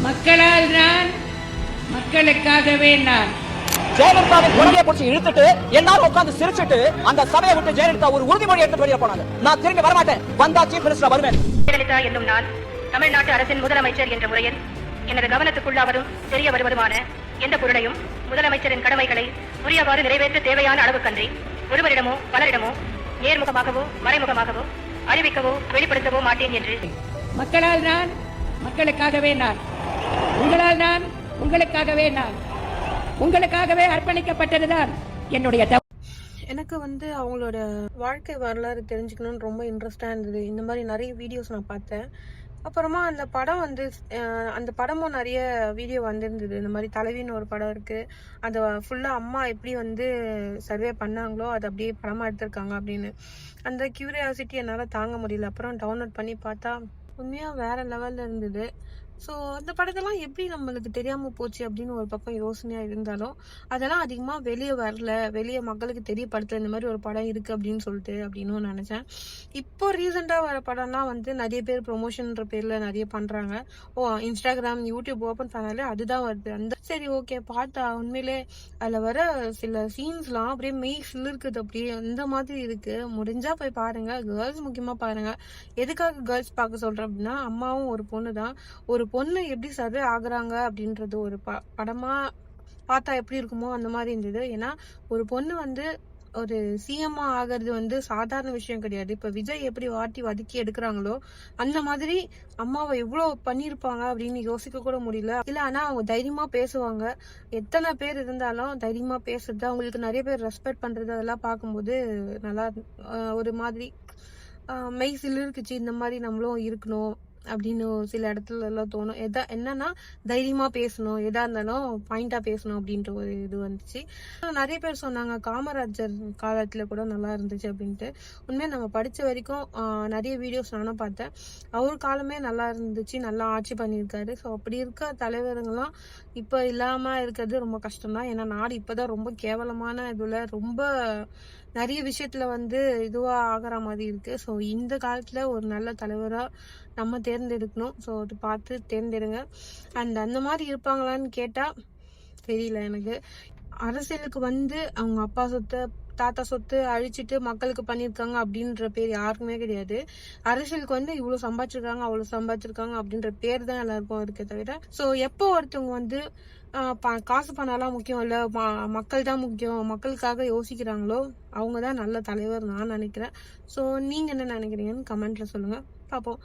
மக்களால் நான், மக்களுக்காகவே நான். ஜெயலலிதாவின் குரலையை பிடிச்சி இழுத்துட்டு எல்லாரும் உட்கார்ந்து சிரிச்சிட்டு அந்த சபையை விட்டு ஜெயலலிதா ஒரு உறுதிமொழி எடுத்து வெளியே போனாங்க. நான் திரும்பி வரமாட்டேன், வந்தா சீஃப் மினிஸ்டர் வருவேன். ஜெயலலிதா என்னும் நான் தமிழ்நாட்டு அரசின் முதலமைச்சர் என்ற முறையில் எனது கவனத்துக்குள்ளாவதும் தெரிய வருவதுமான எந்த பொருளையும் முதலமைச்சரின் கடமைகளை உரியவாறு நிறைவேற்ற தேவையான அளவுக்கன்றி ஒருவரிடமோ பலரிடமோ நேர்முகமாகவோ மறைமுகமாகவோ அறிவிக்கவோ வெளிப்படுத்தவோ மாட்டேன் என்று. மக்களால் நான், மக்களுக்காகவே நான். உங்களால் நான், உங்களுக்காகவே நான். உங்களுக்காகவே அர்ப்பணிக்கப்பட்டதுதான் என்னுடைய. எனக்கு அவங்களோட வாழ்க்கை வரலாறு தெரிஞ்சுக்கணும்னு ரொம்ப இன்ட்ரெஸ்டாக இருந்தது. இந்த மாதிரி நிறைய வீடியோஸ் நான் பார்த்தேன். அப்புறமா அந்த படம் அந்த படமும் நிறைய வீடியோ வந்திருந்தது. இந்த மாதிரி தலைவின்னு ஒரு படம் இருக்குது, அதை ஃபுல்லாக அம்மா எப்படி சர்வே பண்ணாங்களோ அதை அப்படியே படமாக எடுத்திருக்காங்க அப்படின்னு. அந்த கியூரியாசிட்டி என்னால் தாங்க முடியல. அப்புறம் டவுன்லோட் பண்ணி பார்த்தா உண்மையாக வேறு லெவலில் இருந்தது. ஸோ அந்த படத்தெல்லாம் எப்படி நம்மளுக்கு தெரியாமல் போச்சு அப்படின்னு ஒரு பக்கம் யோசனையாக இருந்தாலும் அதெல்லாம் அதிகமாக வெளியே வரல, வெளியே மக்களுக்கு தெரியப்படுத்தல இந்த மாதிரி ஒரு படம் இருக்குது அப்படின்னு சொல்லிட்டு அப்படின்னு நினச்சேன். இப்போ ரீசெண்டாக வர படம்லாம் நிறைய பேர் ப்ரொமோஷன்ற பேரில் நிறைய பண்ணுறாங்க. இன்ஸ்டாகிராம், யூடியூப் ஓப்பன் பண்ணாலே அதுதான் வருது. சரி ஓகே பார்த்தா உண்மையிலே அதில் வர சில சீன்ஸ்லாம் அப்படியே மெய் சிலிருக்குது, அப்படியே இந்த மாதிரி இருக்குது. முடிஞ்சால் போய் பாருங்கள், கேர்ள்ஸ் முக்கியமாக பாருங்கள். எதுக்காக கேர்ள்ஸ் பார்க்க சொல்கிறேன் அப்படின்னா, அம்மாவும் ஒரு பொண்ணு தான். ஒரு பொண்ணு எப்படி சர்வே ஆகுறாங்க அப்படின்றது ஒரு படமா பார்த்தா எப்படி இருக்குமோ அந்த மாதிரி இருந்தது. ஏன்னா ஒரு பொண்ணு ஒரு சிஎம்மா ஆகிறது சாதாரண விஷயம் கிடையாது. இப்ப விஜய் எப்படி வாட்டி வதக்கி எடுக்கிறாங்களோ அந்த மாதிரி அம்மாவை எவ்வளவு பண்ணிருப்பாங்க அப்படின்னு யோசிக்க கூட முடியல. இல்ல ஆனா அவங்க தைரியமா பேசுவாங்க. எத்தனை பேர் இருந்தாலும் தைரியமா பேசுறது, அவங்களுக்கு நிறைய பேர் ரெஸ்பெக்ட் பண்றது, அதெல்லாம் பார்க்கும்போது நல்லா ஒரு மாதிரி மெய் சிலிருக்குச்சு. இந்த மாதிரி நம்மளும் இருக்கணும் அப்படின்னு சில இடத்துல எல்லாம் தோணும். என்னன்னா தைரியமா பேசணும், எதா இருந்தாலும் பாயிண்டா பேசணும் அப்படின்ற ஒரு இது வந்துச்சு. நிறைய பேர் சொன்னாங்க காமராஜர் காலத்துல கூட நல்லா இருந்துச்சு அப்படின்ட்டு. உண்மையா நம்ம படிச்ச வரைக்கும் நிறைய வீடியோஸ் நானும் பார்த்தேன். அவர் காலமே நல்லா இருந்துச்சு, நல்லா ஆட்சி பண்ணியிருக்காரு. ஸோ அப்படி இருக்க தலைவருங்கெல்லாம் இப்ப இல்லாம இருக்கிறது ரொம்ப கஷ்டம் தான். ஏன்னா நாடு இப்பதான் ரொம்ப கேவலமான இதுல ரொம்ப நிறைய விஷயத்துல இதுவா ஆகிற மாதிரி இருக்கு. ஸோ இந்த காலத்துல ஒரு நல்ல தலைவரா நம்ம தேர்ந்தெடுக்கணும். ஸோ அது பார்த்து தேர்ந்தெடுங்க. அந்த மாதிரி இருப்பாங்களான்னு கேட்டா தெரியல எனக்கு. அரசியலுக்கு அவங்க அப்பா சொத்தை, தாத்தா சொத்து அழிச்சிட்டு மக்களுக்கு பண்ணியிருக்காங்க அப்படின்ற பேர் யாருக்குமே கிடையாது. அரசியலுக்கு இவ்வளவு சம்பாதிச்சிருக்காங்க, அவ்வளவு சம்பாதிச்சிருக்காங்க அப்படின்ற பேர் தான் எல்லாருக்கும் இருக்கே தவிர. ஸோ எப்போ ஒருத்தவங்க காசு பணம்லாம் முக்கியம் இல்ல, மக்கள் தான் முக்கியம், மக்களுக்காக யோசிக்கிறாங்களோ அவங்க தான் நல்ல தலைவர் நான் நினைக்கிறேன். ஸோ நீங்க என்ன நினைக்கிறீங்கன்னு கமெண்ட்ல சொல்லுங்க, பார்ப்போம்.